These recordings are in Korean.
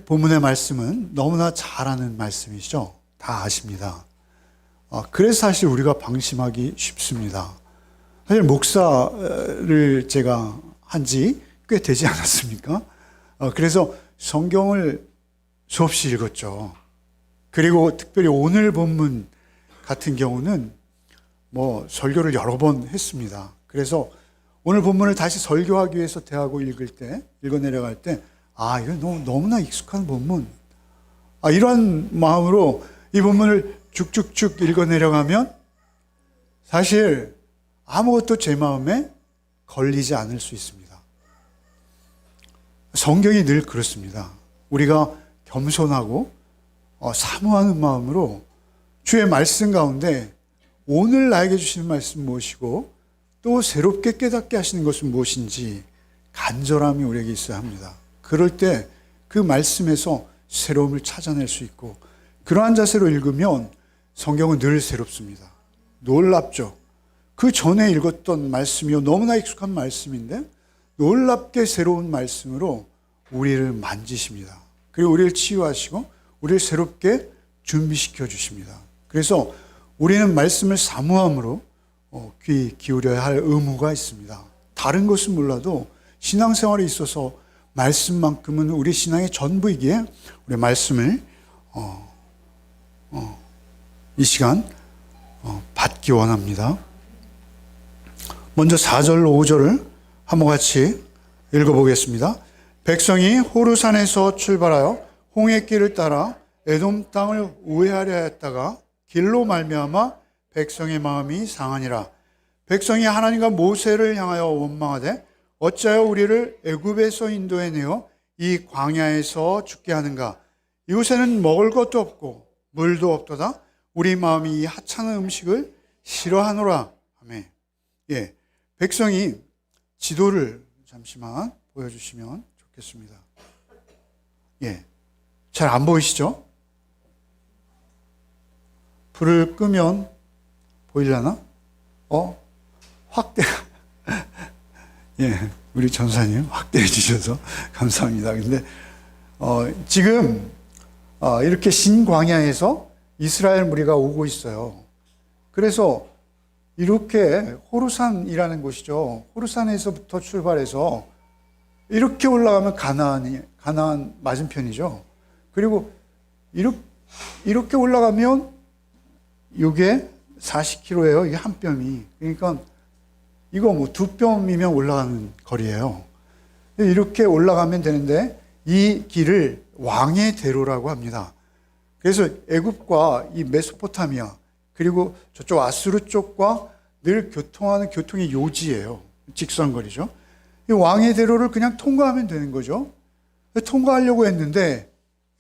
오늘 본문의 말씀은 너무나 잘 아는 말씀이죠. 다 아십니다. 그래서 사실 우리가 방심하기 쉽습니다. 사실 목사를 제가 한 지 꽤 되지 않았습니까? 그래서 성경을 수없이 읽었죠. 그리고 특별히 오늘 본문 같은 경우는 설교를 여러 번 했습니다. 그래서 오늘 본문을 다시 설교하기 위해서 대하고 읽어 내려갈 때, 이거 너무나 익숙한 본문. 이런 마음으로 이 본문을 쭉쭉쭉 읽어 내려가면 사실 아무것도 제 마음에 걸리지 않을 수 있습니다. 성경이 늘 그렇습니다. 우리가 겸손하고 사모하는 마음으로 주의 말씀 가운데 오늘 나에게 주시는 말씀 무엇이고 또 새롭게 깨닫게 하시는 것은 무엇인지 간절함이 우리에게 있어야 합니다. 그럴 때 그 말씀에서 새로움을 찾아낼 수 있고, 그러한 자세로 읽으면 성경은 늘 새롭습니다. 놀랍죠. 그 전에 읽었던 말씀이요, 너무나 익숙한 말씀인데 놀랍게 새로운 말씀으로 우리를 만지십니다. 그리고 우리를 치유하시고 우리를 새롭게 준비시켜 주십니다. 그래서 우리는 말씀을 사모함으로 귀 기울여야 할 의무가 있습니다. 다른 것은 몰라도 신앙생활에 있어서 말씀만큼은 우리 신앙의 전부이기에 우리 말씀을 이 시간 받기 원합니다. 먼저 4절 5절을 한번 같이 읽어보겠습니다. 백성이 호르산에서 출발하여 홍해 길을 따라 에돔 땅을 우회하려 했다가 길로 말미암아 백성의 마음이 상하니라. 백성이 하나님과 모세를 향하여 원망하되 어찌하여 우리를 애굽에서 인도해 내어 이 광야에서 죽게 하는가. 이곳에는 먹을 것도 없고 물도 없도다. 우리 마음이 이 하찮은 음식을 싫어하노라. 아멘. 백성이 지도를 잠시만 보여주시면 좋겠습니다. 잘 안 보이시죠? 불을 끄면 보이려나? 확대. 우리 전사님 확대해 주셔서 감사합니다. 근데 지금 이렇게 신광야에서 이스라엘 무리가 오고 있어요. 그래서 이렇게 호르산이라는 곳이죠. 호르산에서부터 출발해서 이렇게 올라가면 가나안 맞은편이죠. 그리고 이렇게 올라가면 이게 40km예요. 이게 한 뼘이. 그러니까 이거 두 뼘이면 올라가는 거리예요. 이렇게 올라가면 되는데 이 길을 왕의 대로라고 합니다. 그래서 애굽과 이 메소포타미아 그리고 저쪽 아수르 쪽과 늘 교통하는 교통의 요지예요. 직선거리죠. 이 왕의 대로를 그냥 통과하면 되는 거죠. 통과하려고 했는데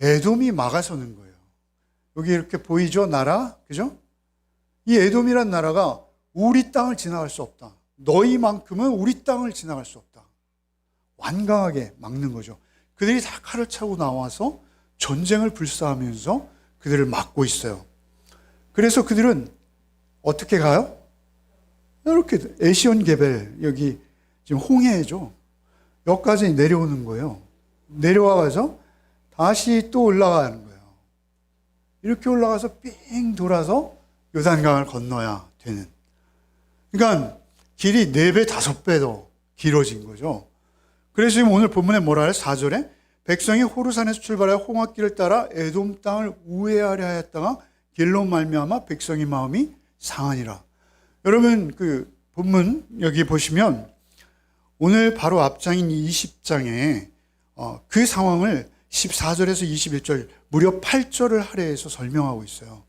에돔이 막아서는 거예요. 여기 이렇게 보이죠? 나라? 그죠? 이 에돔이란 나라가 우리 땅을 지나갈 수 없다. 너희만큼은 우리 땅을 지나갈 수 없다. 완강하게 막는 거죠. 그들이 다 칼을 차고 나와서 전쟁을 불사하면서 그들을 막고 있어요. 그래서 그들은 어떻게 가요? 이렇게 에시온 게벨, 여기 지금 홍해죠. 여기까지 내려오는 거예요. 내려와서 다시 또 올라가는 거예요. 이렇게 올라가서 삥 돌아서 요단강을 건너야 되는. 그러니까 길이 4배, 5배 더 길어진 거죠. 그래서 지금 오늘 본문에 뭐라 해요? 4절에 백성이 호르산에서 출발하여 홍학길을 따라 에돔 땅을 우회하려 하였다가 길로 말미암아 백성의 마음이 상하니라. 여러분 그 본문 여기 보시면 오늘 바로 앞장인 20장에 그 상황을 14절에서 21절 무려 8절을 할애해서 설명하고 있어요.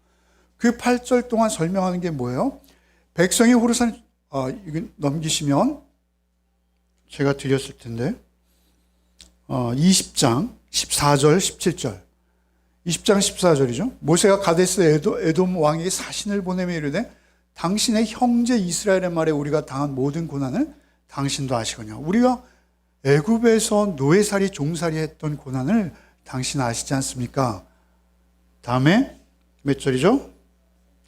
그 8절 동안 설명하는 게 뭐예요? 백성이 호르산 이거 넘기시면 제가 드렸을 텐데 20장 14절 17절 20장 14절이죠. 모세가 가데스 에돔 왕에게 사신을 보내며 이르되 당신의 형제 이스라엘의 말에 우리가 당한 모든 고난을 당신도 아시거냐. 우리가 애굽에서 노예살이 종살이 했던 고난을 당신 아시지 않습니까? 다음에 몇 절이죠?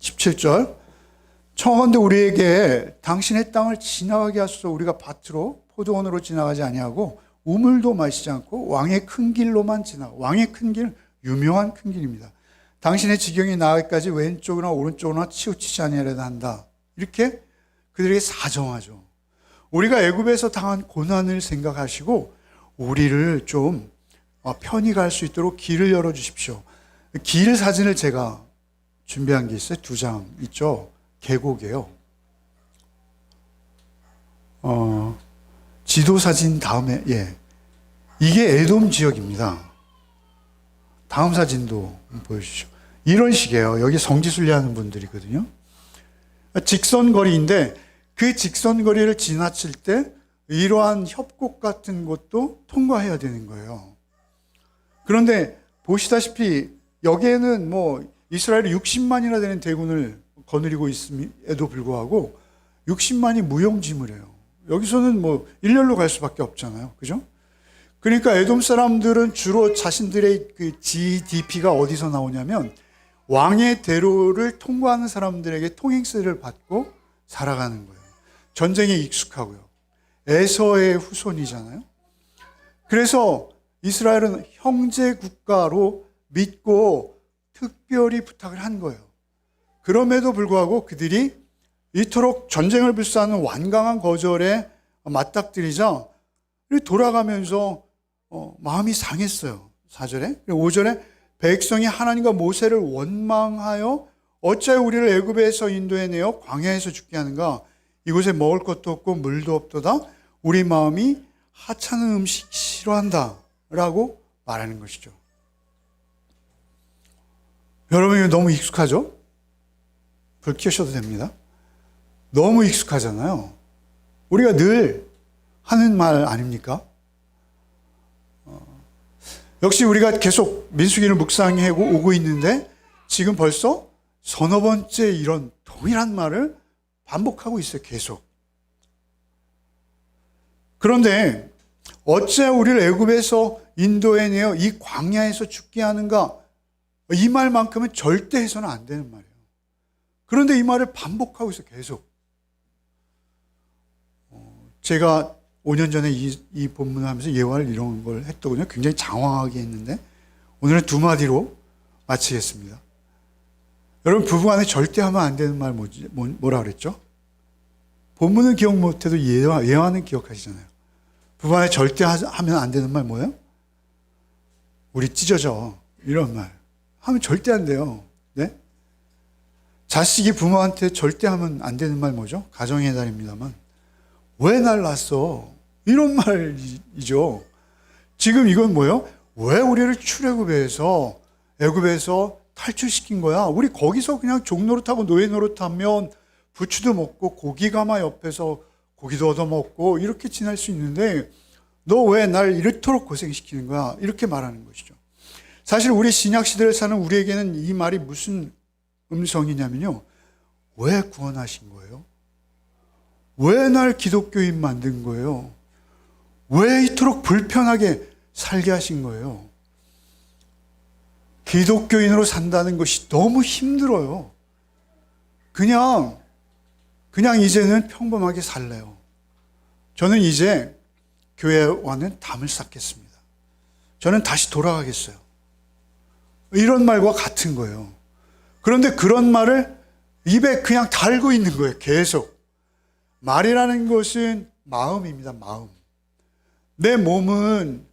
17절. 청하건대 우리에게 당신의 땅을 지나가게 하소서. 우리가 밭으로 포도원으로 지나가지 아니하고 우물도 마시지 않고 왕의 큰 길로만 지나. 왕의 큰 길, 유명한 큰 길입니다. 당신의 지경이 나기까지 왼쪽이나 오른쪽이나 치우치지 아니하려 한다. 이렇게 그들에게 사정하죠. 우리가 애굽에서 당한 고난을 생각하시고 우리를 좀 편히 갈 수 있도록 길을 열어주십시오. 길 사진을 제가 준비한 게 있어요. 2장 있죠. 계곡이에요. 지도 사진 다음에, 이게 에돔 지역입니다. 다음 사진도 보여주시죠. 이런 식이에요. 여기 성지순례 하는 분들이거든요. 직선거리인데 그 직선거리를 지나칠 때 이러한 협곡 같은 것도 통과해야 되는 거예요. 그런데 보시다시피 여기에는 이스라엘이 60만이나 되는 대군을 거느리고 있음에도 불구하고 60만이 무용지물이에요. 여기서는 일렬로 갈 수밖에 없잖아요. 그죠? 그러니까 에돔 사람들은 주로 자신들의 그 GDP가 어디서 나오냐면 왕의 대로를 통과하는 사람들에게 통행세를 받고 살아가는 거예요. 전쟁에 익숙하고요. 에서의 후손이잖아요. 그래서 이스라엘은 형제 국가로 믿고 특별히 부탁을 한 거예요. 그럼에도 불구하고 그들이 이토록 전쟁을 불사하는 완강한 거절에 맞닥뜨리자 돌아가면서 마음이 상했어요. 4절에. 5절에 백성이 하나님과 모세를 원망하여 어찌하여 우리를 애굽에서 인도해내어 광야에서 죽게 하는가. 이곳에 먹을 것도 없고 물도 없도다. 우리 마음이 하찮은 음식 싫어한다 라고 말하는 것이죠. 여러분 이거 너무 익숙하죠? 불 켜셔도 됩니다. 너무 익숙하잖아요. 우리가 늘 하는 말 아닙니까? 역시 우리가 계속 민수기를 묵상해 오고 있는데 지금 벌써 서너 번째 이런 동일한 말을 반복하고 있어요. 계속. 그런데 어째 우리를 애굽에서 인도해내어 이 광야에서 죽게 하는가? 이 말만큼은 절대 해서는 안 되는 말이에요. 그런데 이 말을 반복하고 있어요. 계속. 제가 5년 전에 이 본문을 하면서 예화를 이런 걸 했더군요. 굉장히 장황하게 했는데 오늘은 2마디로 마치겠습니다. 여러분 부부간에 절대 하면 안 되는 말 뭐라 그랬죠? 본문은 기억 못해도 예화는 기억하시잖아요. 부부간에 절대 하면 안 되는 말 뭐예요? 우리 찢어져. 이런 말 하면 절대 안 돼요. 네? 자식이 부모한테 절대 하면 안 되는 말 뭐죠? 가정의 달입니다만 왜 날 낳았어? 이런 말이죠. 지금 이건 뭐예요? 왜 우리를 출애굽에서 애굽에서 탈출시킨 거야? 우리 거기서 그냥 종노릇하고 노예 노릇하면 부추도 먹고 고기가마 옆에서 고기도 얻어먹고 이렇게 지낼 수 있는데 너 왜 날 이렇도록 고생시키는 거야? 이렇게 말하는 것이죠. 사실 우리 신약시대를 사는 우리에게는 이 말이 무슨 음성이냐면요. 왜 구원하신 거예요? 왜 날 기독교인 만든 거예요? 왜 이토록 불편하게 살게 하신 거예요? 기독교인으로 산다는 것이 너무 힘들어요. 그냥 이제는 평범하게 살래요. 저는 이제 교회와는 담을 쌓겠습니다. 저는 다시 돌아가겠어요. 이런 말과 같은 거예요. 그런데 그런 말을 입에 그냥 달고 있는 거예요. 계속. 말이라는 것은 마음입니다. 마음. 내 몸은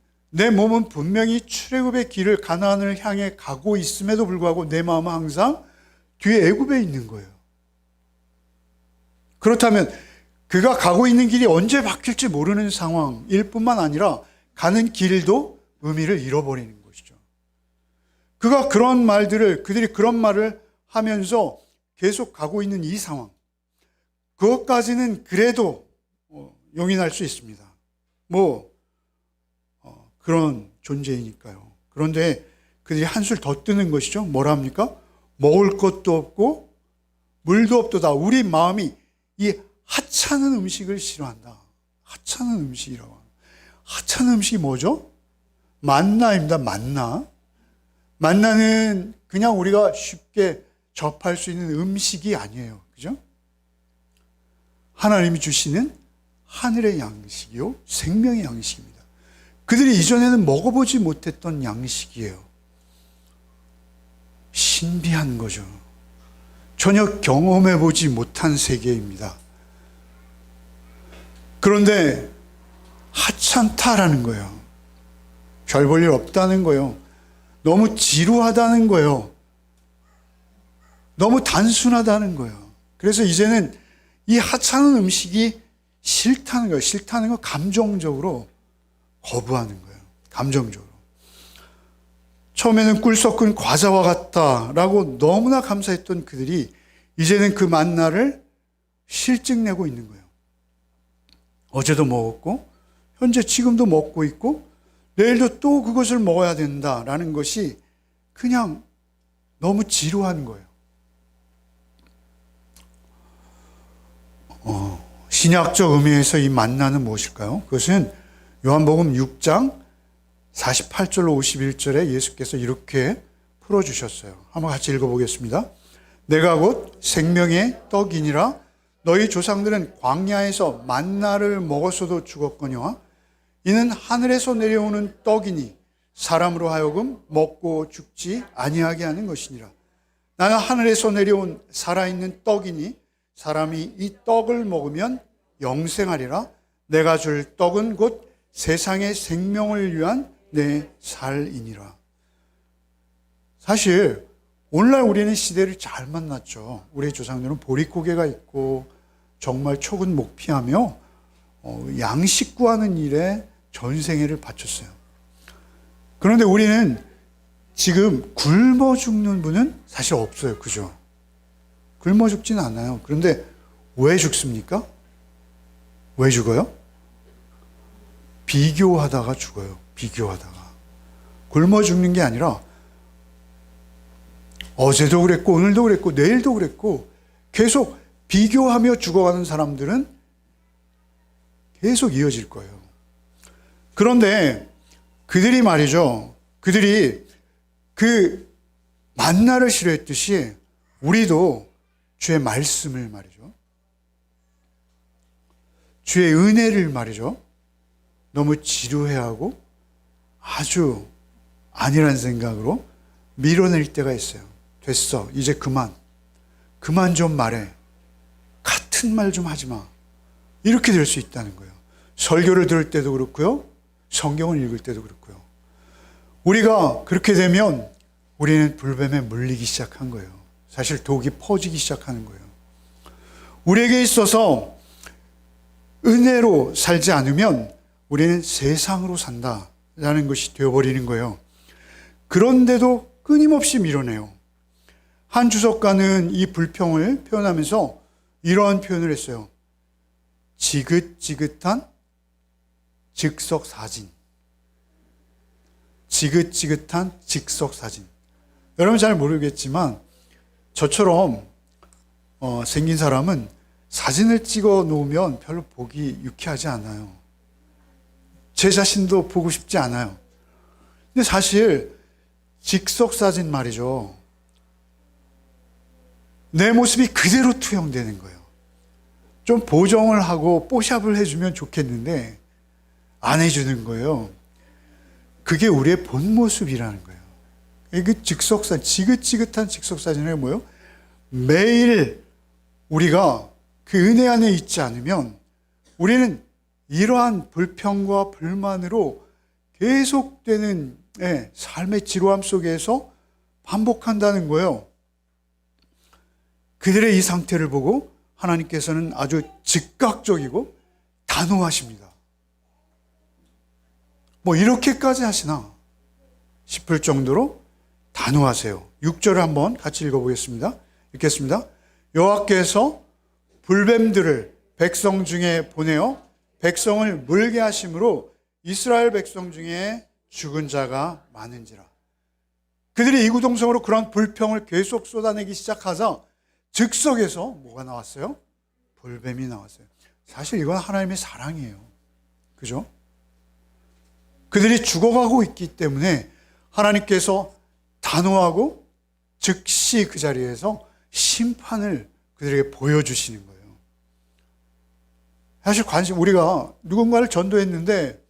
분명히 출애굽의 길을 가나안을 향해 가고 있음에도 불구하고 내 마음은 항상 뒤에 애굽에 있는 거예요. 그렇다면 그가 가고 있는 길이 언제 바뀔지 모르는 상황일 뿐만 아니라 가는 길도 의미를 잃어버리는 것이죠. 그들이 그런 말을 하면서 계속 가고 있는 이 상황. 그것까지는 그래도 용인할 수 있습니다. 그런 존재이니까요. 그런데 그들이 한술 더 뜨는 것이죠. 뭐라 합니까? 먹을 것도 없고 물도 없도다. 우리 마음이 이 하찮은 음식을 싫어한다. 하찮은 음식이라고 합니다. 하찮은 음식이 뭐죠? 만나입니다. 만나. 만나는 그냥 우리가 쉽게 접할 수 있는 음식이 아니에요. 그죠? 하나님이 주시는 하늘의 양식이요. 생명의 양식입니다. 그들이 이전에는 먹어보지 못했던 양식이에요. 신비한 거죠. 전혀 경험해보지 못한 세계입니다. 그런데 하찮다라는 거예요. 별 볼 일 없다는 거예요. 너무 지루하다는 거예요. 너무 단순하다는 거예요. 그래서 이제는 이 하찮은 음식이 싫다는 거예요. 싫다는 거 감정적으로 거부하는 거예요. 감정적으로. 처음에는 꿀 섞은 과자와 같다라고 너무나 감사했던 그들이 이제는 그 만나를 실증내고 있는 거예요. 어제도 먹었고 현재 지금도 먹고 있고 내일도 또 그것을 먹어야 된다라는 것이 그냥 너무 지루한 거예요. 신약적 의미에서 이 만나는 무엇일까요? 그것은 요한복음 6장 48절로 51절에 예수께서 이렇게 풀어주셨어요. 한번 같이 읽어보겠습니다. 내가 곧 생명의 떡이니라. 너희 조상들은 광야에서 만나를 먹었어도 죽었거니와 이는 하늘에서 내려오는 떡이니 사람으로 하여금 먹고 죽지 아니하게 하는 것이니라. 나는 하늘에서 내려온 살아있는 떡이니 사람이 이 떡을 먹으면 영생하리라. 내가 줄 떡은 곧 세상의 생명을 위한 내 살이니라. 사실 오늘날 우리는 시대를 잘 만났죠. 우리 조상들은 보릿고개가 있고 정말 촉은 목피하며 양식 구하는 일에 전생애를 바쳤어요. 그런데 우리는 지금 굶어 죽는 분은 사실 없어요. 그죠? 굶어 죽지는 않아요. 그런데 왜 죽습니까? 왜 죽어요? 비교하다가 죽어요. 비교하다가. 굶어 죽는 게 아니라 어제도 그랬고 오늘도 그랬고 내일도 그랬고 계속 비교하며 죽어가는 사람들은 계속 이어질 거예요. 그런데 그들이 말이죠. 그들이 그 만나를 싫어했듯이 우리도 주의 말씀을 말이죠. 주의 은혜를 말이죠. 너무 지루해하고 아주 아니란 생각으로 밀어낼 때가 있어요. 됐어. 이제 그만 좀 말해. 같은 말 좀 하지 마. 이렇게 될 수 있다는 거예요. 설교를 들을 때도 그렇고요. 성경을 읽을 때도 그렇고요. 우리가 그렇게 되면 우리는 불뱀에 물리기 시작한 거예요. 사실 독이 퍼지기 시작하는 거예요. 우리에게 있어서 은혜로 살지 않으면 우리는 세상으로 산다라는 것이 되어버리는 거예요. 그런데도 끊임없이 밀어내요. 한 주석가는 이 불평을 표현하면서 이러한 표현을 했어요. 지긋지긋한 즉석사진. 지긋지긋한 즉석사진. 여러분 잘 모르겠지만 저처럼 생긴 사람은 사진을 찍어 놓으면 별로 보기 유쾌하지 않아요. 제 자신도 보고 싶지 않아요. 근데 사실 즉석사진 말이죠. 내 모습이 그대로 투영되는 거예요. 좀 보정을 하고 뽀샵을 해주면 좋겠는데 안 해주는 거예요. 그게 우리의 본 모습이라는 거예요. 그 즉석사진, 지긋지긋한 즉석사진이 뭐예요? 매일 우리가 그 은혜 안에 있지 않으면 우리는 이러한 불평과 불만으로 계속되는 삶의 지루함 속에서 반복한다는 거예요. 그들의 이 상태를 보고 하나님께서는 아주 즉각적이고 단호하십니다. 뭐 이렇게까지 하시나 싶을 정도로 단호하세요. 6절을 한번 같이 읽어보겠습니다. 읽겠습니다. 여호와께서 불뱀들을 백성 중에 보내어 백성을 물게 하심으로 이스라엘 백성 중에 죽은 자가 많은지라. 그들이 이구동성으로 그런 불평을 계속 쏟아내기 시작하자 즉석에서 뭐가 나왔어요? 불뱀이 나왔어요. 사실 이건 하나님의 사랑이에요. 그죠? 그들이 죽어가고 있기 때문에 하나님께서 단호하고 즉시 그 자리에서 심판을 그들에게 보여주시는 거예요. 사실 우리가 누군가를 전도했는데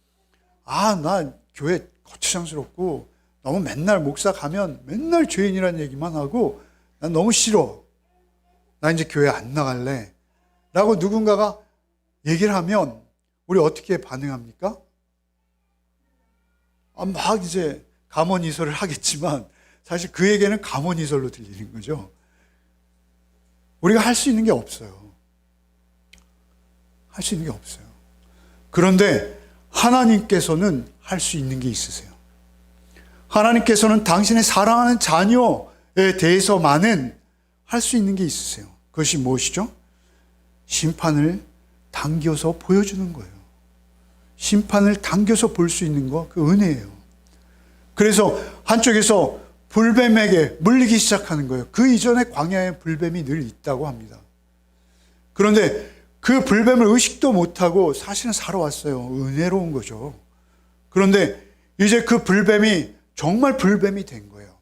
나 교회 거추장스럽고 너무 맨날 목사 가면 맨날 죄인이라는 얘기만 하고 난 너무 싫어. 나 이제 교회 안 나갈래. 라고 누군가가 얘기를 하면 우리 어떻게 반응합니까? 막 이제 감언이설을 하겠지만 사실 그에게는 감언이설로 들리는 거죠. 우리가 할 수 있는 게 없어요. 할 수 있는 게 없어요. 그런데 하나님께서는 할 수 있는 게 있으세요. 하나님께서는 당신의 사랑하는 자녀에 대해서만은 할 수 있는 게 있으세요. 그것이 무엇이죠? 심판을 당겨서 보여주는 거예요. 심판을 당겨서 볼 수 있는 거, 그 은혜예요. 그래서 한쪽에서 불뱀에게 물리기 시작하는 거예요. 그 이전에 광야에 불뱀이 늘 있다고 합니다. 그런데 그 불뱀을 의식도 못하고 사실은 살아왔어요. 은혜로운 거죠. 그런데 이제 그 불뱀이 정말 불뱀이 된 거예요.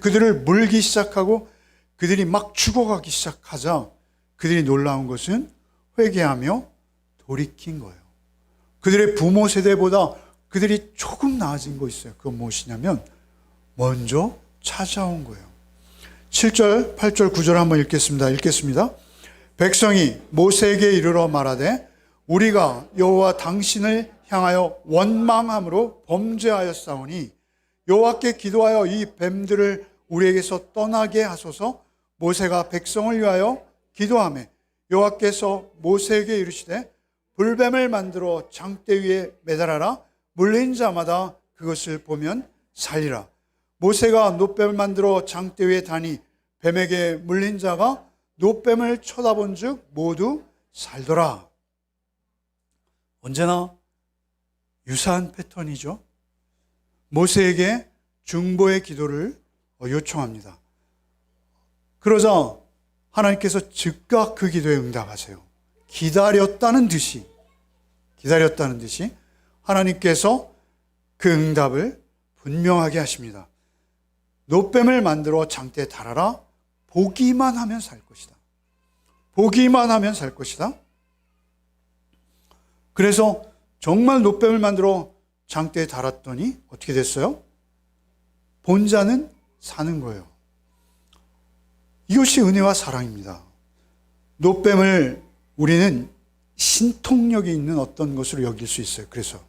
그들을 물기 시작하고 그들이 막 죽어가기 시작하자 그들이 놀라운 것은 회개하며 돌이킨 거예요. 그들의 부모 세대보다 그들이 조금 나아진 거 있어요. 그건 무엇이냐면 먼저 찾아온 거예요. 7절, 8절, 9절 한번 읽겠습니다. 백성이 모세에게 이르러 말하되 우리가 여호와 당신을 향하여 원망함으로 범죄하였사오니 여호와께 기도하여 이 뱀들을 우리에게서 떠나게 하소서. 모세가 백성을 위하여 기도하매 여호와께서 모세에게 이르시되 불뱀을 만들어 장대 위에 매달아라. 물린 자마다 그것을 보면 살리라. 모세가 놋뱀을 만들어 장대 위에 다니 뱀에게 물린 자가 놋뱀을 쳐다본 즉 모두 살더라. 언제나 유사한 패턴이죠. 모세에게 중보의 기도를 요청합니다. 그러자 하나님께서 즉각 그 기도에 응답하세요. 기다렸다는 듯이 하나님께서 그 응답을 분명하게 하십니다. 놋뱀을 만들어 장대에 달아라. 보기만 하면 살 것이다. 보기만 하면 살 것이다. 그래서 정말 놋뱀을 만들어 장대에 달았더니 어떻게 됐어요? 본 자는 사는 거예요. 이것이 은혜와 사랑입니다. 놋뱀을 우리는 신통력이 있는 어떤 것으로 여길 수 있어요. 그래서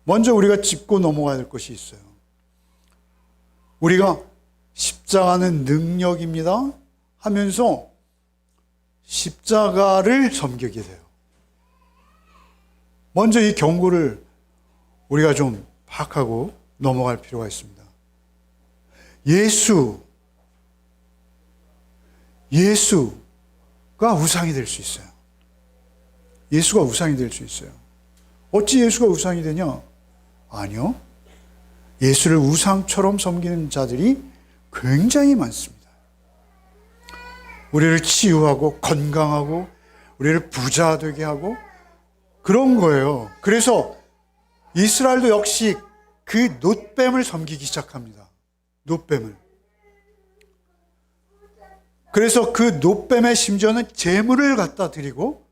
먼저 우리가 짚고 넘어가야 될 것이 있어요. 우리가 십자가는 능력입니다 하면서 십자가를 섬기게 돼요. 먼저 이 경고를 우리가 좀 파악하고 넘어갈 필요가 있습니다. 예수가 우상이 될 수 있어요. 예수가 우상이 될 수 있어요. 어찌 예수가 우상이 되냐? 아니요. 예수를 우상처럼 섬기는 자들이 굉장히 많습니다. 우리를 치유하고 건강하고 우리를 부자 되게 하고 그런 거예요. 그래서 이스라엘도 역시 그 놋뱀을 섬기기 시작합니다. 놋뱀을. 그래서 그 놋뱀에 심지어는 제물을 갖다 드리고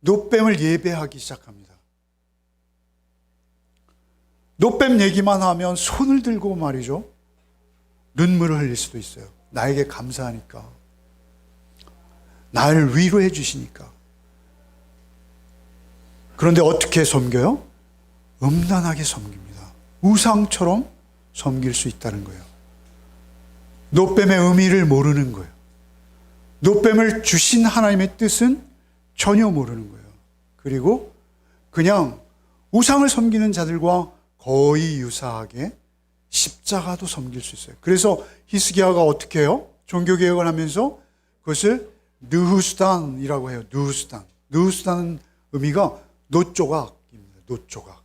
놋뱀을 예배하기 시작합니다. 놋뱀 얘기만 하면 손을 들고 말이죠. 눈물을 흘릴 수도 있어요. 나에게 감사하니까. 나를 위로해 주시니까. 그런데 어떻게 섬겨요? 음란하게 섬깁니다. 우상처럼 섬길 수 있다는 거예요. 놋뱀의 의미를 모르는 거예요. 놋뱀을 주신 하나님의 뜻은 전혀 모르는 거예요. 그리고 그냥 우상을 섬기는 자들과 거의 유사하게 십자가도 섬길 수 있어요. 그래서 히스기야가 어떻게 해요? 종교개혁을 하면서 그것을 느후스단이라고 해요. 느후스단은 의미가 놋조각입니다. 놋조각.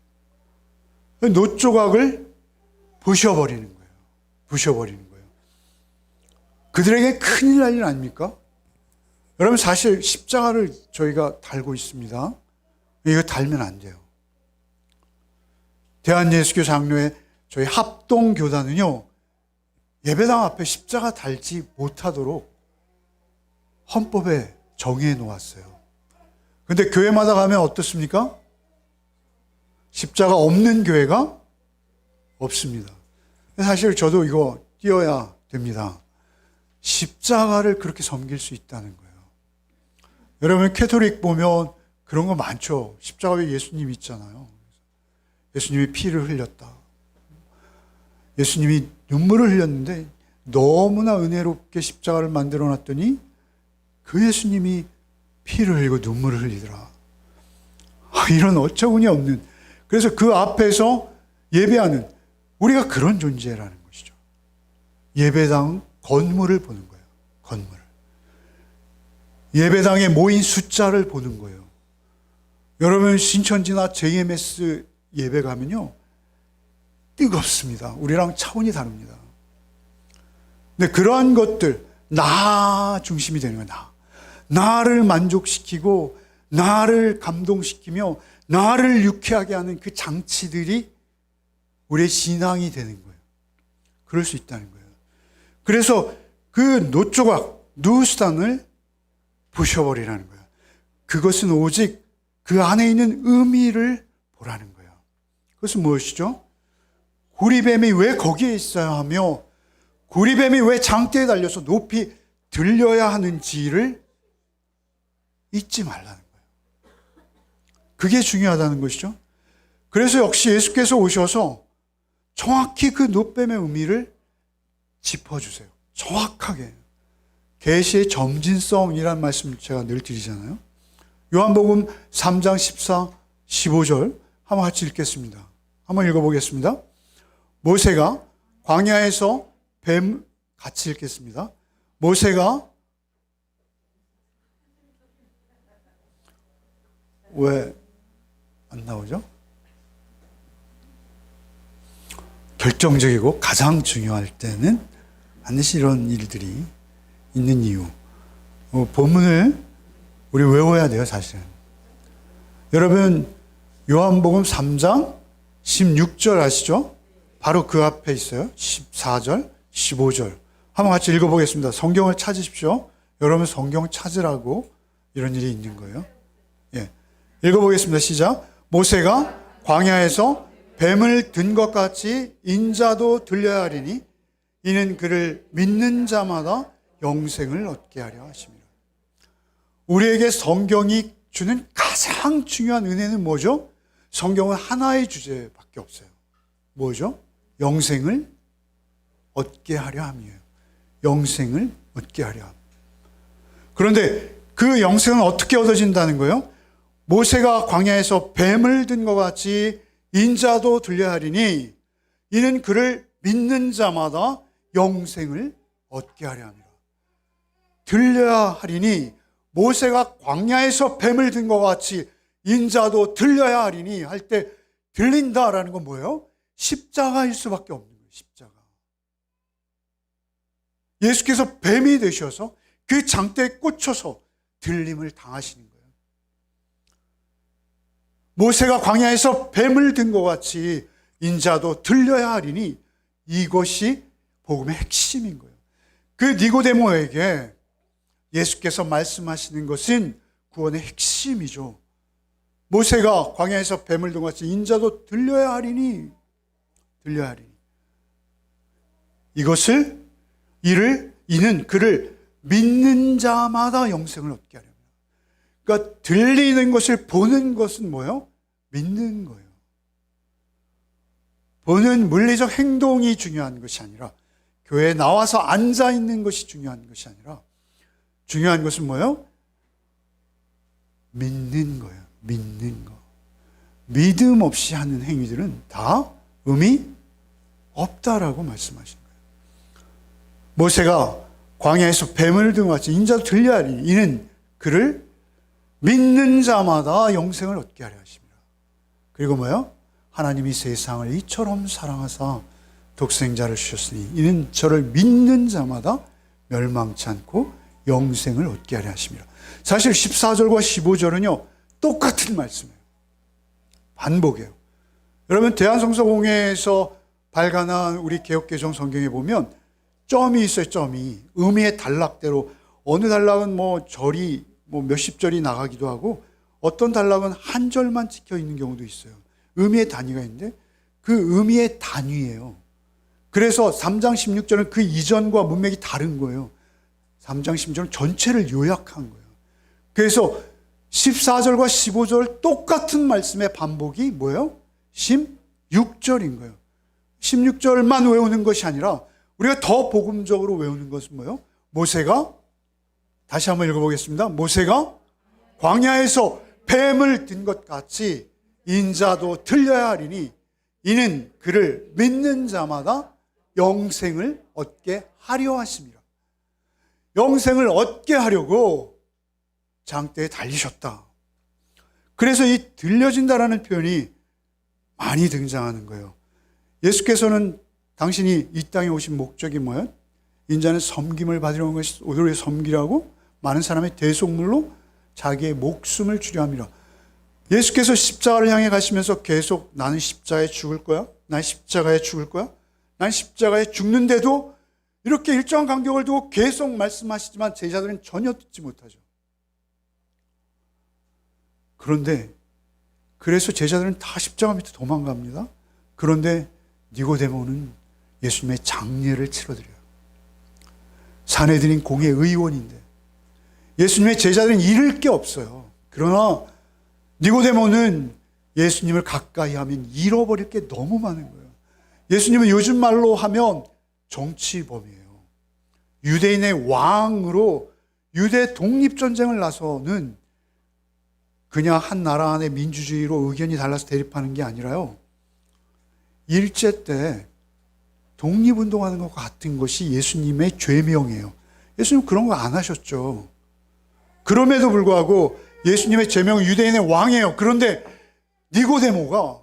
놋조각을 부셔버리는 거예요. 부셔버리는 거예요. 그들에게 큰일 날 일 아닙니까? 여러분 사실 십자가를 저희가 달고 있습니다. 이거 달면 안 돼요. 대한예수교 장로회 저희 합동교단은요, 예배당 앞에 십자가 달지 못하도록 헌법에 정해 놓았어요. 근데 교회마다 가면 어떻습니까? 십자가 없는 교회가 없습니다. 사실 저도 이거 띄어야 됩니다. 십자가를 그렇게 섬길 수 있다는 거예요. 여러분 캐톨릭 보면 그런 거 많죠. 십자가 위에 예수님 있잖아요. 예수님이 피를 흘렸다. 예수님이 눈물을 흘렸는데 너무나 은혜롭게 십자가를 만들어 놨더니 그 예수님이 피를 흘리고 눈물을 흘리더라. 이런 어처구니 없는, 그래서 그 앞에서 예배하는 우리가 그런 존재라는 것이죠. 예배당 건물을 보는 거예요. 건물. 예배당에 모인 숫자를 보는 거예요. 여러분 신천지나 JMS 예배 가면요 뜨겁습니다. 우리랑 차원이 다릅니다. 근데 그러한 것들, 나 중심이 되는 거야. 나를 만족시키고 나를 감동시키며 나를 유쾌하게 하는 그 장치들이 우리의 신앙이 되는 거예요. 그럴 수 있다는 거예요. 그래서 그 노조각, 누수단을 부셔버리라는 거예요. 그것은 오직 그 안에 있는 의미를 보라는 거예요. 그것은 무엇이죠? 구리뱀이 왜 거기에 있어야 하며 구리뱀이 왜 장대에 달려서 높이 들려야 하는지를 잊지 말라는 거예요. 그게 중요하다는 것이죠. 그래서 역시 예수께서 오셔서 정확히 그 노뱀의 의미를 짚어주세요. 정확하게. 계시의 점진성이라는 말씀을 제가 늘 드리잖아요. 요한복음 3장 14, 15절 한번 같이 읽겠습니다. 한번 읽어보겠습니다. 모세가 광야에서 같이 읽겠습니다. 모세가 왜 안 나오죠? 결정적이고 가장 중요할 때는 반드시 이런 일들이 있는 이유. 본문을 우리 외워야 돼요, 사실은. 여러분, 요한복음 3장 16절 아시죠? 바로 그 앞에 있어요. 14절, 15절. 한번 같이 읽어보겠습니다. 성경을 찾으십시오. 여러분 성경 찾으라고 이런 일이 있는 거예요. 예. 읽어보겠습니다. 시작. 모세가 광야에서 뱀을 든 것 같이 인자도 들려야 하리니 이는 그를 믿는 자마다 영생을 얻게 하려 하십니다. 우리에게 성경이 주는 가장 중요한 은혜는 뭐죠? 성경은 하나의 주제밖에 없어요. 뭐죠? 영생을 얻게 하려 함이에요. 영생을 얻게 하려 함. 그런데 그 영생은 어떻게 얻어진다는 거예요? 모세가 광야에서 뱀을 든 것 같이 인자도 들려야 하리니 이는 그를 믿는 자마다 영생을 얻게 하려 합니다. 들려야 하리니 모세가 광야에서 뱀을 든 것 같이 인자도 들려야 하리니 할 때 들린다라는 건 뭐예요? 십자가일 수밖에 없는 거예요. 십자가. 예수께서 뱀이 되셔서 그 장대에 꽂혀서 들림을 당하시는 거예요. 모세가 광야에서 뱀을 든 것 같이 인자도 들려야 하리니 이것이 복음의 핵심인 거예요. 그 니고데모에게 예수께서 말씀하시는 것은 구원의 핵심이죠. 모세가 광야에서 뱀을 든 것 같이 인자도 들려야 하리니 이는 그를 믿는 자마다 영생을 얻게 하려 합니다. 그러니까 들리는 것을 보는 것은 뭐예요? 믿는 거예요. 보는 물리적 행동이 중요한 것이 아니라 교회에 나와서 앉아 있는 것이 중요한 것이 아니라 중요한 것은 뭐예요? 믿는 거예요. 믿는 거. 믿음 없이 하는 행위들은 다 의미 없다라고 말씀하신 거예요. 모세가 광야에서 뱀을 든 것 같이 인자도 들려야 하리니 이는 그를 믿는 자마다 영생을 얻게 하려 하십니다. 그리고 뭐요? 하나님이 세상을 이처럼 사랑하사 독생자를 주셨으니 이는 저를 믿는 자마다 멸망치 않고 영생을 얻게 하려 하십니다. 사실 14절과 15절은요 똑같은 말씀이에요. 반복이에요. 여러분 대한성서공회에서 발간한 우리 개역개정 성경에 보면 점이 있어요. 점이 의미의 단락대로 어느 단락은 뭐 절이 뭐 몇십 절이 나가기도 하고 어떤 단락은 한 절만 찍혀 있는 경우도 있어요. 의미의 단위가 있는데 그 의미의 단위예요. 그래서 3장 16절은 그 이전과 문맥이 다른 거예요. 3장 16절은 전체를 요약한 거예요. 그래서 14절과 15절 똑같은 말씀의 반복이 뭐예요? 16절인 거예요. 16절만 외우는 것이 아니라 우리가 더 복음적으로 외우는 것은 뭐예요? 모세가, 다시 한번 읽어보겠습니다. 모세가 광야에서 뱀을 든 것 같이 인자도 들려야 하리니 이는 그를 믿는 자마다 영생을 얻게 하려 하심이라. 영생을 얻게 하려고 장대에 달리셨다. 그래서 이 들려진다라는 표현이 많이 등장하는 거예요. 예수께서는 당신이 이 땅에 오신 목적이 뭐예요? 인자는 섬김을 받으러 온 것이 오히려 섬기라고 많은 사람의 대속물로 자기의 목숨을 주려 함이라. 예수께서 십자가를 향해 가시면서 계속 나는 십자가에 죽을 거야? 난 십자가에 죽을 거야? 난 십자가에 죽는데도 이렇게 일정한 간격을 두고 계속 말씀하시지만 제자들은 전혀 듣지 못하죠. 그런데 그래서 제자들은 다 십자가 밑에 도망갑니다. 그런데 니고데모는 예수님의 장례를 치러드려요. 사내들인 공의 의원인데 예수님의 제자들은 잃을 게 없어요. 그러나 니고데모는 예수님을 가까이 하면 잃어버릴 게 너무 많은 거예요. 예수님은 요즘 말로 하면 정치범이에요. 유대인의 왕으로 유대 독립전쟁을 나서는 그냥 한 나라 안에 민주주의로 의견이 달라서 대립하는 게 아니라요. 일제 때 독립운동하는 것과 같은 것이 예수님의 죄명이에요. 예수님 그런 거 안 하셨죠. 그럼에도 불구하고 예수님의 제명은 유대인의 왕이에요. 그런데 니고데모가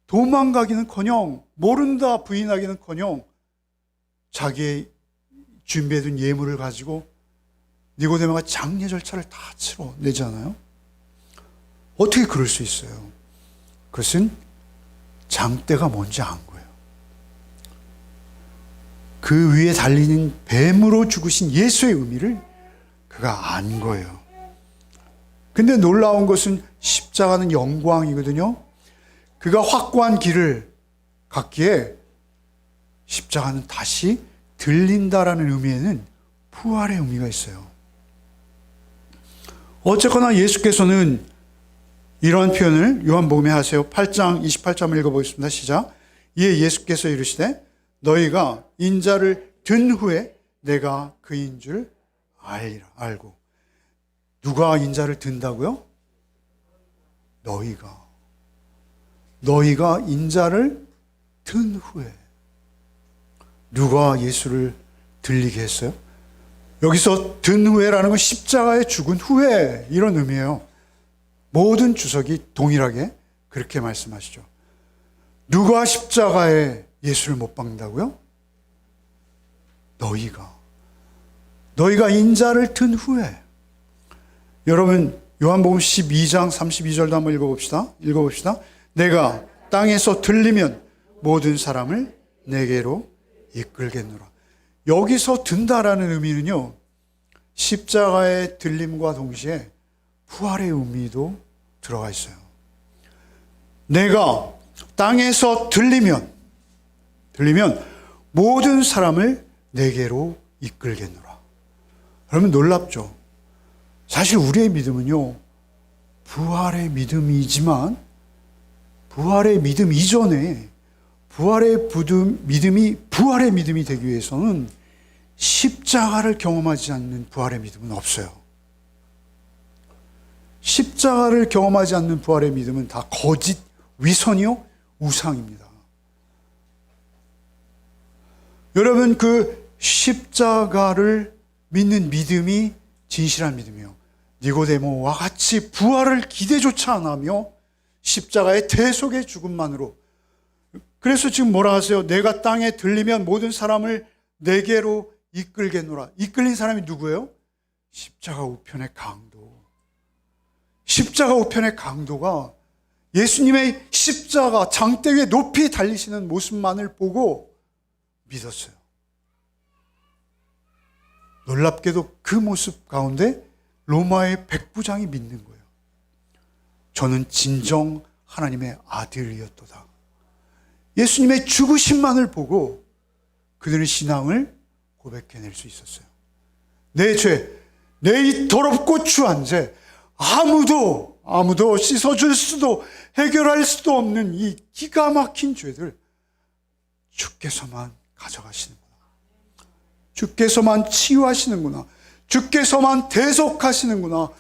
도망가기는커녕 모른다 부인하기는커녕 자기의 준비해둔 예물을 가지고 니고데모가 장례 절차를 다 치러내잖아요. 어떻게 그럴 수 있어요? 그것은 장대가 뭔지 안 거예요. 그 위에 달리는 뱀으로 죽으신 예수의 의미를 그가 안 거예요. 근데 놀라운 것은 십자가는 영광이거든요. 그가 확고한 길을 갔기에 십자가는 다시 들린다라는 의미에는 부활의 의미가 있어요. 어쨌거나 예수께서는 이러한 표현을 요한복음에 하세요. 8장 28절을 읽어보겠습니다. 시작. 이에 예수께서 이르시되 너희가 인자를 든 후에 내가 그인 줄 알고. 누가 인자를 든다고요? 너희가 인자를 든 후에. 누가 예수를 들리게 했어요? 여기서 든 후에라는 건 십자가에 죽은 후에 이런 의미예요. 모든 주석이 동일하게 그렇게 말씀하시죠. 누가 십자가에 예수를 못 박는다고요? 너희가 인자를 든 후에. 여러분 요한복음 12장 32절도 한번 읽어봅시다. 내가 땅에서 들리면 모든 사람을 내게로 이끌겠노라. 여기서 든다라는 의미는요, 십자가의 들림과 동시에 부활의 의미도 들어가 있어요. 내가 땅에서 들리면 모든 사람을 내게로 이끌겠노라. 여러분 놀랍죠? 사실 우리의 믿음은요, 부활의 믿음이지만 부활의 믿음 이전에 부활의 믿음이 되기 위해서는 십자가를 경험하지 않는 부활의 믿음은 없어요. 십자가를 경험하지 않는 부활의 믿음은 다 거짓, 위선이요, 우상입니다. 여러분 그 십자가를 믿는 믿음이 진실한 믿음이요. 니고데모와 같이 부활을 기대조차 안 하며 십자가의 대속의 죽음만으로. 그래서 지금 뭐라 하세요? 내가 땅에 들리면 모든 사람을 내게로 이끌겠노라. 이끌린 사람이 누구예요? 십자가 우편의 강도. 십자가 우편의 강도가 예수님의 십자가 장대 위에 높이 달리시는 모습만을 보고 믿었어요. 놀랍게도 그 모습 가운데 로마의 백부장이 믿는 거예요. 저는 진정 하나님의 아들이었도다. 예수님의 죽으심만을 보고 그들은 신앙을 고백해낼 수 있었어요. 내 죄, 내 이 더럽고 추한 죄, 아무도 씻어줄 수도 해결할 수도 없는 이 기가 막힌 죄들 주께서만 가져가시는구나. 주께서만 치유하시는구나. 주께서만 대속하시는구나.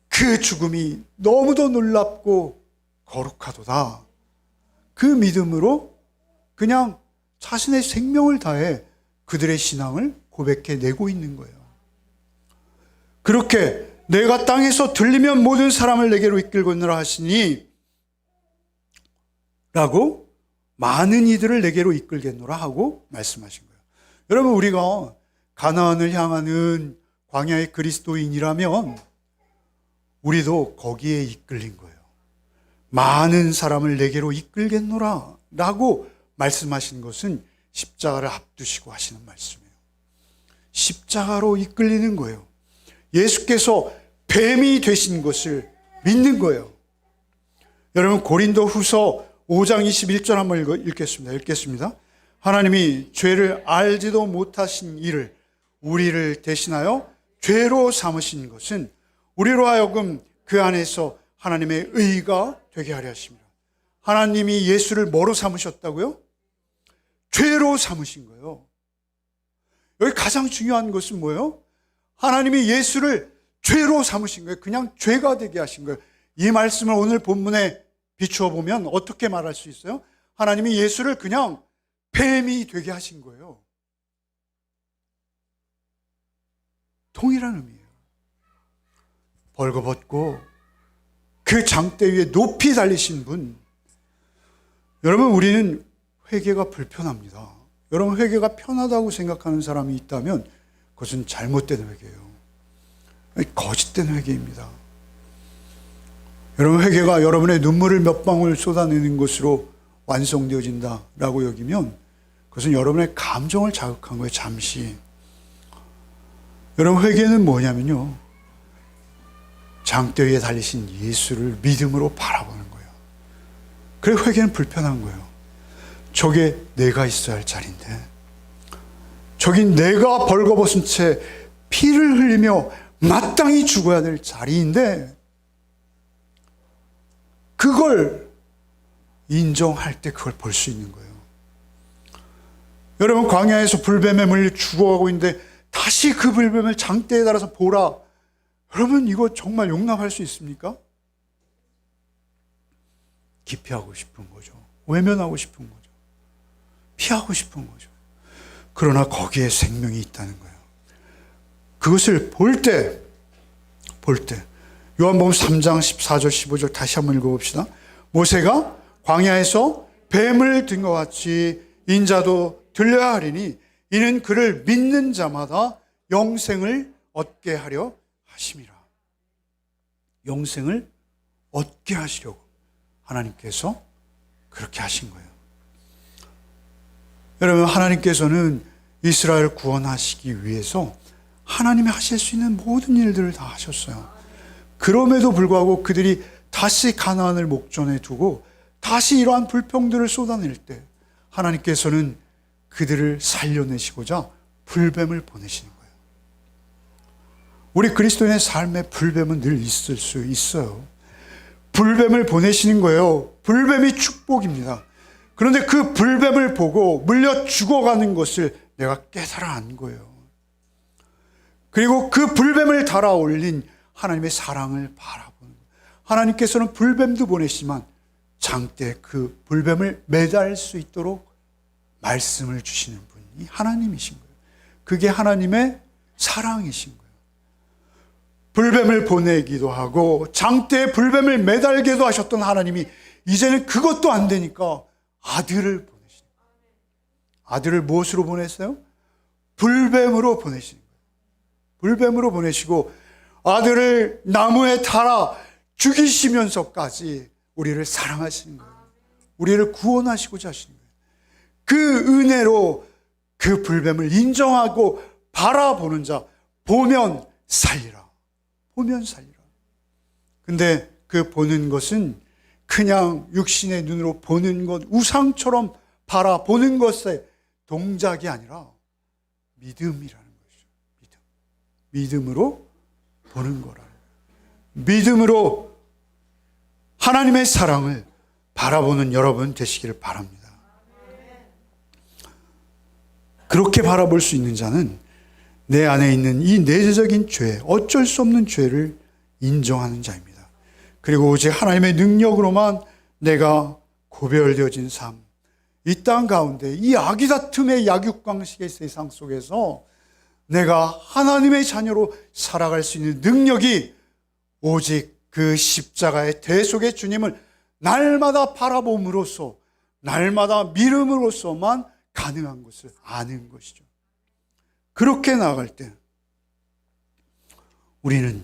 그 죽음이 너무도 놀랍고 거룩하도다. 그 믿음으로 그냥 자신의 생명을 다해 그들의 신앙을 고백해내고 있는 거예요. 그렇게 내가 땅에서 들리면 모든 사람을 내게로 이끌거니라 하시니 라고 많은 이들을 내게로 이끌겠노라 하고 말씀하신 거예요. 여러분, 우리가 가나안을 향하는 광야의 그리스도인이라면 우리도 거기에 이끌린 거예요. 많은 사람을 내게로 이끌겠노라 라고 말씀하신 것은 십자가를 앞두시고 하시는 말씀이에요. 십자가로 이끌리는 거예요. 예수께서 뱀이 되신 것을 믿는 거예요. 여러분, 고린도 후서 5장 21절 한번 읽겠습니다. 하나님이 죄를 알지도 못하신 이를 우리를 대신하여 죄로 삼으신 것은 우리로 하여금 그 안에서 하나님의 의가 되게 하려 하십니다. 하나님이 예수를 뭐로 삼으셨다고요? 죄로 삼으신 거예요. 여기 가장 중요한 것은 뭐예요? 하나님이 예수를 죄로 삼으신 거예요. 그냥 죄가 되게 하신 거예요. 이 말씀을 오늘 본문에 비추어 보면 어떻게 말할 수 있어요? 하나님이 예수를 그냥 뱀이 되게 하신 거예요. 동일한 의미예요. 벌거벗고 그 장대 위에 높이 달리신 분. 여러분, 우리는 회개가 불편합니다. 여러분, 회개가 편하다고 생각하는 사람이 있다면 그것은 잘못된 회개예요. 거짓된 회개입니다. 여러분, 회개가 여러분의 눈물을 몇 방울 쏟아내는 것으로 완성되어진다라고 여기면 그것은 여러분의 감정을 자극한 거예요. 잠시. 여러분, 회개는 뭐냐면요, 장대 위에 달리신 예수를 믿음으로 바라보는 거예요. 그래서 회개는 불편한 거예요. 저게 내가 있어야 할 자리인데, 저기 내가 벌거벗은 채 피를 흘리며 마땅히 죽어야 될 자리인데, 그걸 인정할 때 그걸 볼 수 있는 거예요. 여러분, 광야에서 불뱀에 물려 죽어가고 있는데 다시 그 불뱀을 장대에 달아서 보라. 여러분, 이거 정말 용납할 수 있습니까? 기피하고 싶은 거죠. 외면하고 싶은 거죠. 피하고 싶은 거죠. 그러나 거기에 생명이 있다는 거예요. 그것을 볼 때 요한복음 3장 14절 15절 다시 한번 읽어봅시다. 모세가 광야에서 뱀을 든 것 같이 인자도 들려야 하리니 이는 그를 믿는 자마다 영생을 얻게 하려 하심이라. 영생을 얻게 하시려고 하나님께서 그렇게 하신 거예요. 여러분, 하나님께서는 이스라엘을 구원하시기 위해서 하나님이 하실 수 있는 모든 일들을 다 하셨어요. 그럼에도 불구하고 그들이 다시 가나안을 목전에 두고 다시 이러한 불평들을 쏟아낼 때 하나님께서는 그들을 살려내시고자 불뱀을 보내시는 거예요. 우리 그리스도인의 삶에 불뱀은 늘 있을 수 있어요. 불뱀을 보내시는 거예요. 불뱀이 축복입니다. 그런데 그 불뱀을 보고 물려 죽어가는 것을 내가 깨달아 안 거예요. 그리고 그 불뱀을 달아올린 하나님의 사랑을 바라보는 거예요. 하나님께서는 불뱀도 보내시지만 장대 그 불뱀을 매달 수 있도록 말씀을 주시는 분이 하나님이신 거예요. 그게 하나님의 사랑이신 거예요. 불뱀을 보내기도 하고 장대에 불뱀을 매달게도 하셨던 하나님이 이제는 그것도 안 되니까 아들을 보내시는 거예요. 아들을 무엇으로 보냈어요? 불뱀으로 보내시는 거예요. 불뱀으로 보내시고 아들을 나무에 달아 죽이시면서까지 우리를 사랑하시는 거예요. 우리를 구원하시고자 하시는 거예요. 그 은혜로 그 불뱀을 인정하고 바라보는 자, 보면 살리라. 보면 살리라. 근데 그 보는 것은 그냥 육신의 눈으로 보는 것, 우상처럼 바라보는 것의 동작이 아니라 믿음이라는 것이죠. 믿음으로 보는 거라는 거예요. 믿음으로 하나님의 사랑을 바라보는 여러분 되시기를 바랍니다. 그렇게 바라볼 수 있는 자는 내 안에 있는 이 내재적인 죄, 어쩔 수 없는 죄를 인정하는 자입니다. 그리고 오직 하나님의 능력으로만 내가 구별되어진 삶, 이 땅 가운데 이 아기다툼의 약육강식의 세상 속에서 내가 하나님의 자녀로 살아갈 수 있는 능력이 오직 그 십자가의 대속의 주님을 날마다 바라봄으로써, 날마다 믿음으로써만 가능한 것을 아는 것이죠. 그렇게 나아갈 때 우리는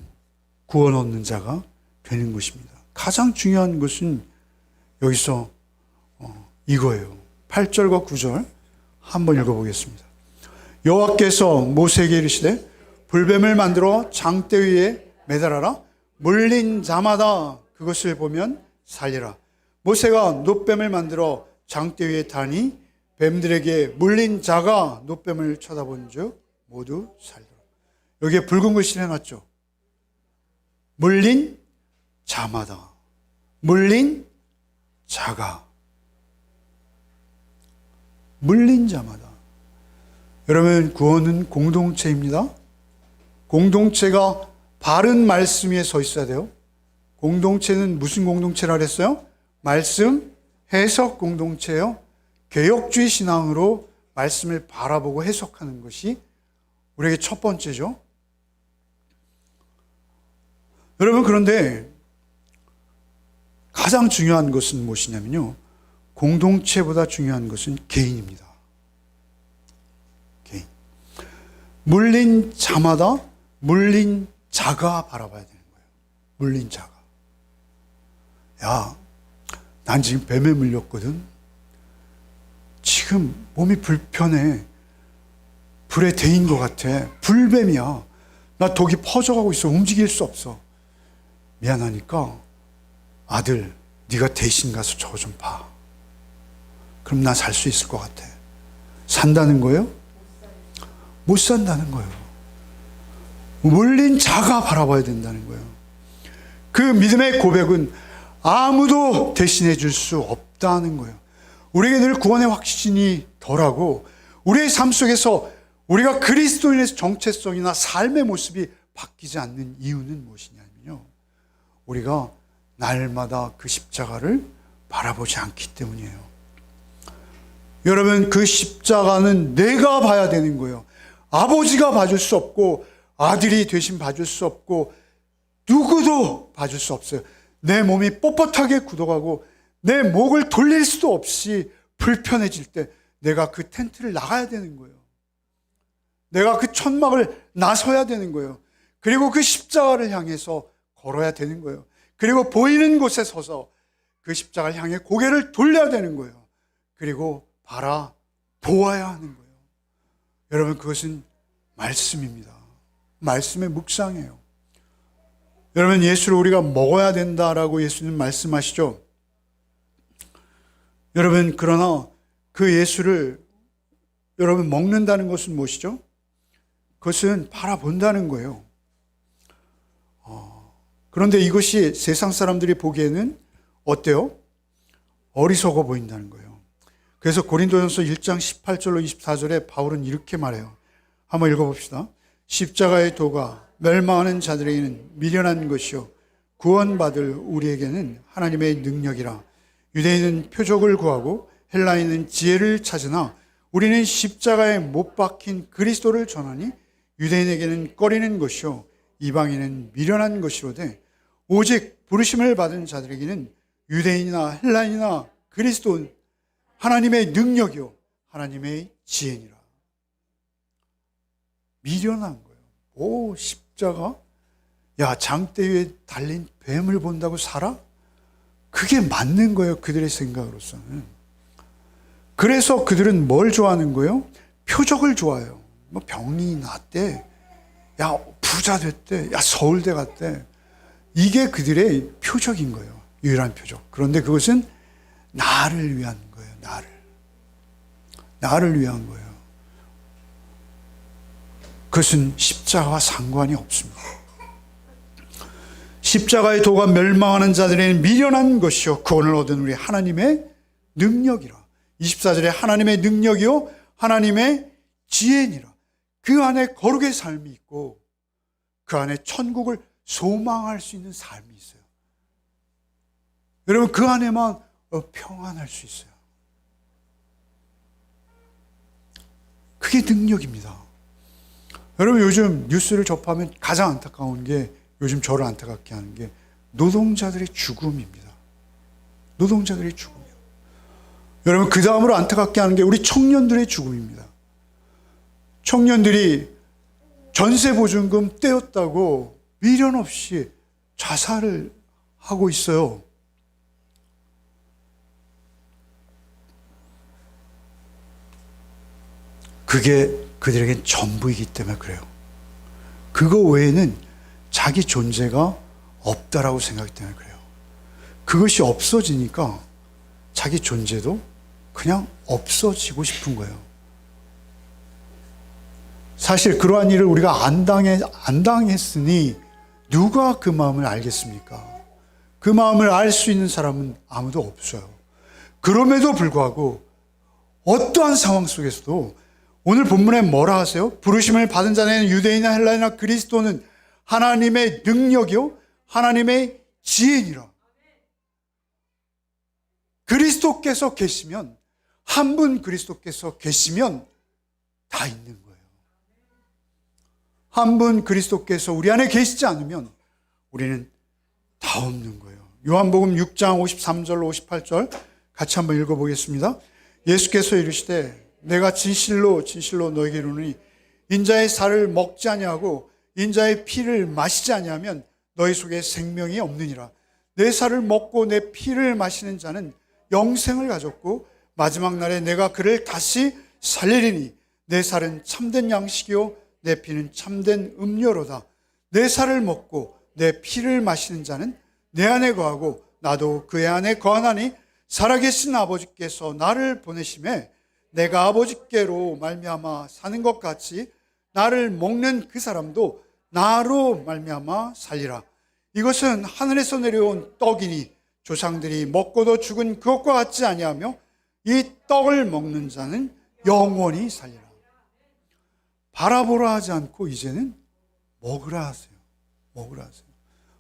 구원 얻는 자가 되는 것입니다. 가장 중요한 것은 여기서 이거예요. 8절과 9절 한번 읽어보겠습니다. 여호와께서 모세에게 이르시되 불뱀을 만들어 장대 위에 매달아라. 물린 자마다 그것을 보면 살리라. 모세가 놋뱀을 만들어 장대 위에 다니 뱀들에게 물린 자가 놋뱀을 쳐다본 즉 모두 살리라. 여기에 붉은 글씨를 해놨죠. 물린 자마다, 물린 자가, 물린 자마다. 여러분, 구원은 공동체입니다. 공동체가 바른 말씀 위에 서 있어야 돼요. 공동체는 무슨 공동체라 그랬어요? 말씀 해석 공동체예요. 개혁주의 신앙으로 말씀을 바라보고 해석하는 것이 우리에게 첫 번째죠. 여러분, 그런데 가장 중요한 것은 무엇이냐면요, 공동체보다 중요한 것은 개인입니다. 개인. 물린 자마다 물린 자가 바라봐야 되는 거예요. 물린 자가. 야, 난 지금 뱀에 물렸거든. 지금 몸이 불편해. 불에 데인 것 같아. 불뱀이야. 나 독이 퍼져가고 있어. 움직일 수 없어. 미안하니까 아들, 네가 대신 가서 저거 좀 봐. 그럼 나 살 수 있을 것 같아. 산다는 거예요? 못 산다는 거예요. 물린 자가 바라봐야 된다는 거예요. 그 믿음의 고백은 아무도 대신해 줄 수 없다는 거예요. 우리에게 늘 구원의 확신이 덜하고 우리의 삶 속에서 우리가 그리스도인의 정체성이나 삶의 모습이 바뀌지 않는 이유는 무엇이냐면요, 우리가 날마다 그 십자가를 바라보지 않기 때문이에요. 여러분, 그 십자가는 내가 봐야 되는 거예요. 아버지가 봐줄 수 없고 아들이 대신 봐줄 수 없고 누구도 봐줄 수 없어요. 내 몸이 뻣뻣하게 굳어가고 내 목을 돌릴 수도 없이 불편해질 때 내가 그 텐트를 나가야 되는 거예요. 내가 그 천막을 나서야 되는 거예요. 그리고 그 십자가를 향해서 걸어야 되는 거예요. 그리고 보이는 곳에 서서 그 십자가를 향해 고개를 돌려야 되는 거예요. 그리고 바라보아야 하는 거예요. 여러분, 그것은 말씀입니다. 말씀의 묵상이에요. 여러분, 예수를 우리가 먹어야 된다라고 예수님 말씀하시죠. 여러분, 그러나 그 예수를 여러분 먹는다는 것은 무엇이죠? 그것은 바라본다는 거예요. 그런데 이것이 세상 사람들이 보기에는 어때요? 어리석어 보인다는 거예요. 그래서 고린도전서 1장 18절로 24절에 바울은 이렇게 말해요. 한번 읽어봅시다. 십자가의 도가 멸망하는 자들에게는 미련한 것이요 구원받을 우리에게는 하나님의 능력이라. 유대인은 표적을 구하고 헬라인은 지혜를 찾으나 우리는 십자가에 못 박힌 그리스도를 전하니 유대인에게는 꺼리는 것이요 이방인은 미련한 것이로되 오직 부르심을 받은 자들에게는 유대인이나 헬라인이나 그리스도는 하나님의 능력이요 하나님의 지혜니라. 미련한 거예요. 오, 십자가? 야, 장대 위에 달린 뱀을 본다고 살아? 그게 맞는 거예요, 그들의 생각으로서는. 그래서 그들은 뭘 좋아하는 거예요? 표적을 좋아해요. 뭐 병이 났대, 야 부자 됐대, 야 서울대 갔대, 이게 그들의 표적인 거예요. 유일한 표적. 그런데 그것은 나를 위한 거예요. 나를 위한 거예요. 그것은 십자가와 상관이 없습니다. 십자가의 도가 멸망하는 자들에게는 미련한 것이요 구원을 얻은 우리 하나님의 능력이라. 24절에 하나님의 능력이요 하나님의 지혜니라. 그 안에 거룩의 삶이 있고 그 안에 천국을 소망할 수 있는 삶이 있어요. 여러분, 그 안에만 평안할 수 있어요. 그게 능력입니다. 여러분, 요즘 뉴스를 접하면 가장 안타까운 게, 요즘 저를 안타깝게 하는 게 노동자들의 죽음입니다. 노동자들의 죽음이요. 여러분, 그 다음으로 안타깝게 하는 게 우리 청년들의 죽음입니다. 청년들이 전세보증금 떼었다고 미련 없이 자살을 하고 있어요. 그게 그들에겐 전부이기 때문에 그래요. 그거 외에는 자기 존재가 없다라고 생각하기 때문에 그래요. 그것이 없어지니까 자기 존재도 그냥 없어지고 싶은 거예요. 사실 그러한 일을 우리가 안 당했으니 누가 그 마음을 알겠습니까? 그 마음을 알 수 있는 사람은 아무도 없어요. 그럼에도 불구하고 어떠한 상황 속에서도 오늘 본문에 뭐라 하세요? 부르심을 받은 자는 유대인이나 헬라인이나 그리스도는 하나님의 능력이요 하나님의 지혜니라. 그리스도께서 계시면, 한 분 그리스도께서 계시면 다 있는 거예요. 한 분 그리스도께서 우리 안에 계시지 않으면 우리는 다 없는 거예요. 요한복음 6장 53절 58절 같이 한번 읽어보겠습니다. 예수께서 이르시되 내가 진실로 진실로 너에게 이르노니 인자의 살을 먹지 아니하고 인자의 피를 마시지 아니하면 너희 속에 생명이 없느니라. 내 살을 먹고 내 피를 마시는 자는 영생을 가졌고 마지막 날에 내가 그를 다시 살리리니 내 살은 참된 양식이요 내 피는 참된 음료로다. 내 살을 먹고 내 피를 마시는 자는 내 안에 거하고 나도 그의 안에 거하나니 살아계신 아버지께서 나를 보내심에 내가 아버지께로 말미암아 사는 것 같이 나를 먹는 그 사람도 나로 말미암아 살리라. 이것은 하늘에서 내려온 떡이니 조상들이 먹고도 죽은 그것과 같지 아니하며 이 떡을 먹는 자는 영원히 살리라. 바라보라 하지 않고 이제는 먹으라 하세요. 먹으라 하세요.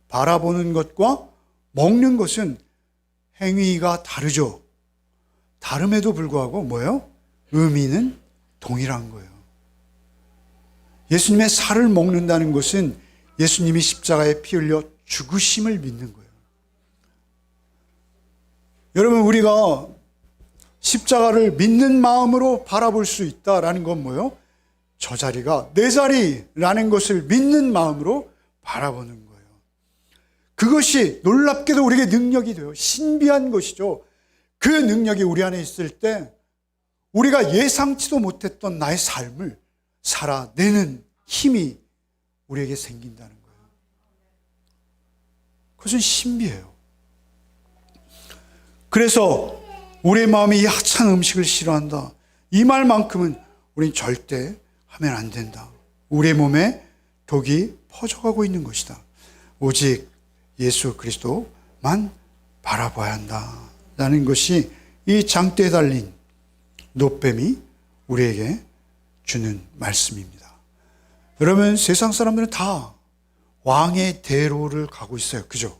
바라보는 것과 먹는 것은 행위가 다르죠. 다름에도 불구하고 뭐예요? 의미는 동일한 거예요. 예수님의 살을 먹는다는 것은 예수님이 십자가에 피 흘려 죽으심을 믿는 거예요. 여러분, 우리가 십자가를 믿는 마음으로 바라볼 수 있다라는 건 뭐예요? 저 자리가 내 자리라는 것을 믿는 마음으로 바라보는 거예요. 그것이 놀랍게도 우리에게 능력이 돼요. 신비한 것이죠. 그 능력이 우리 안에 있을 때 우리가 예상치도 못했던 나의 삶을 살아내는 힘이 우리에게 생긴다는 거예요. 그것은 신비해요. 그래서 우리의 마음이 이 하찮은 음식을 싫어한다, 이 말만큼은 우리는 절대 하면 안 된다. 우리의 몸에 독이 퍼져가고 있는 것이다. 오직 예수 그리스도만 바라봐야 한다라는 것이 이 장대에 달린 노뱀이 우리에게 주는 말씀입니다. 여러분, 세상 사람들은 다 왕의 대로를 가고 있어요. 그죠?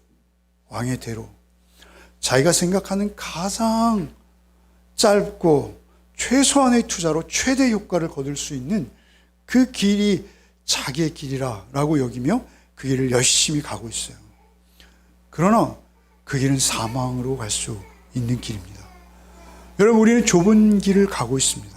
왕의 대로. 자기가 생각하는 가장 짧고 최소한의 투자로 최대 효과를 거둘 수 있는 그 길이 자기의 길이라고 여기며 그 길을 열심히 가고 있어요. 그러나 그 길은 사망으로 갈 수 있는 길입니다. 여러분, 우리는 좁은 길을 가고 있습니다.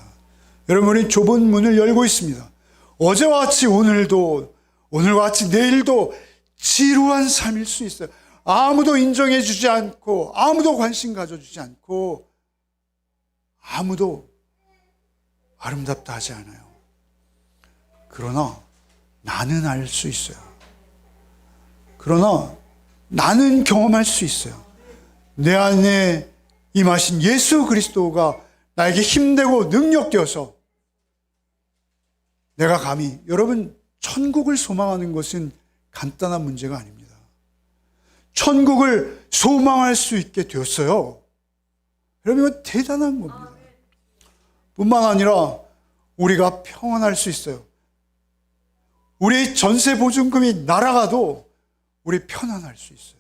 여러분, 우리는 좁은 문을 열고 있습니다. 어제와 같이 오늘도, 오늘과 같이 내일도 지루한 삶일 수 있어요. 아무도 인정해 주지 않고, 아무도 관심 가져주지 않고, 아무도 아름답다 하지 않아요. 그러나 나는 알 수 있어요. 그러나 나는 경험할 수 있어요. 내 안에 임하신 예수 그리스도가 나에게 힘되고 능력되어서 내가 감히, 여러분, 천국을 소망하는 것은 간단한 문제가 아닙니다. 천국을 소망할 수 있게 되었어요. 여러분, 이건 대단한 겁니다. 뿐만 아니라 우리가 평안할 수 있어요. 우리 전세 보증금이 날아가도 우리 편안할 수 있어요.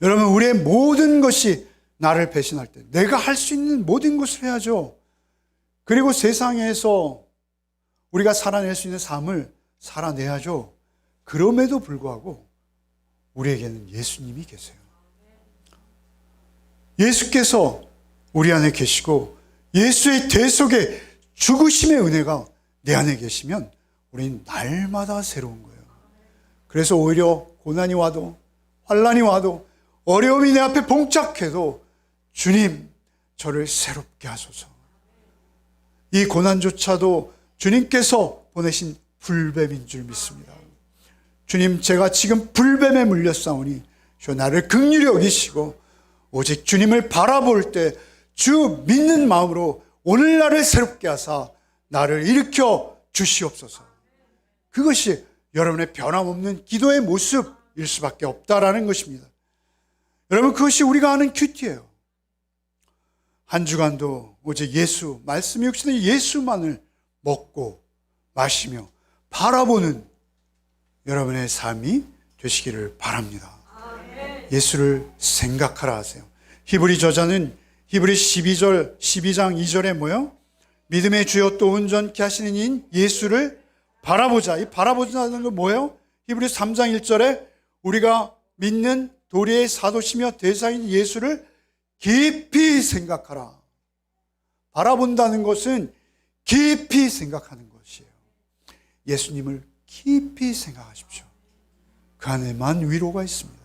여러분, 우리의 모든 것이 나를 배신할 때 내가 할 수 있는 모든 것을 해야죠. 그리고 세상에서 우리가 살아낼 수 있는 삶을 살아내야죠. 그럼에도 불구하고 우리에게는 예수님이 계세요. 예수께서 우리 안에 계시고 예수의 대속의 죽으심의 은혜가 내 안에 계시면 우리는 날마다 새로운 거예요. 그래서 오히려 고난이 와도 환난이 와도 어려움이 내 앞에 봉착해도 주님, 저를 새롭게 하소서. 이 고난조차도 주님께서 보내신 불뱀인 줄 믿습니다. 주님, 제가 지금 불뱀에 물렸사오니 주 나를 긍휼히 여기시고 오직 주님을 바라볼 때 주 믿는 마음으로 오늘날을 새롭게 하사 나를 일으켜 주시옵소서. 그것이 여러분의 변함없는 기도의 모습일 수밖에 없다라는 것입니다. 여러분, 그것이 우리가 아는 큐티예요. 한 주간도 오직 예수, 말씀이 역시 예수만을 먹고 마시며 바라보는 여러분의 삶이 되시기를 바랍니다. 예수를 생각하라 하세요. 히브리 저자는 히브리 12장 2절에 뭐요? 믿음의 주여 또 온전케 하시는 이인 예수를 바라보자. 이 바라보자는 건 뭐예요? 히브리 3장 1절에 우리가 믿는 도리의 사도시며 대사인 예수를 깊이 생각하라. 바라본다는 것은 깊이 생각하는 것이에요. 예수님을 깊이 생각하십시오. 그 안에만 위로가 있습니다.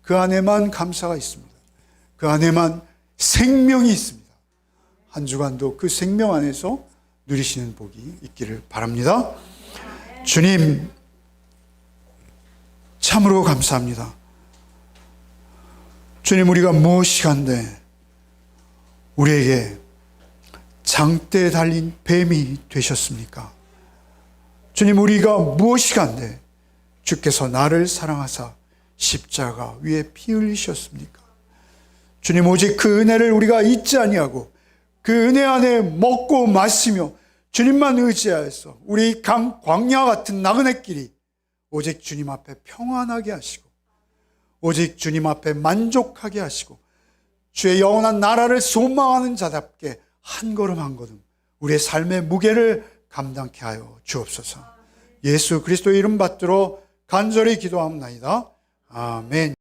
그 안에만 감사가 있습니다. 그 안에만 생명이 있습니다. 한 주간도 그 생명 안에서 누리시는 복이 있기를 바랍니다. 주님, 참으로 감사합니다. 주님, 우리가 무엇이 간데 우리에게 장대에 달린 뱀이 되셨습니까? 주님, 우리가 무엇이 간데 주께서 나를 사랑하사 십자가 위에 피 흘리셨습니까? 주님, 오직 그 은혜를 우리가 잊지 아니하고 그 은혜 안에 먹고 마시며 주님만 의지하여서 우리 광야 같은 나그네 길이 오직 주님 앞에 평안하게 하시고 오직 주님 앞에 만족하게 하시고 주의 영원한 나라를 소망하는 자답게 한 걸음 한 걸음 우리의 삶의 무게를 감당케 하여 주옵소서. 예수 그리스도의 이름 받들어 간절히 기도합나이다. 아멘.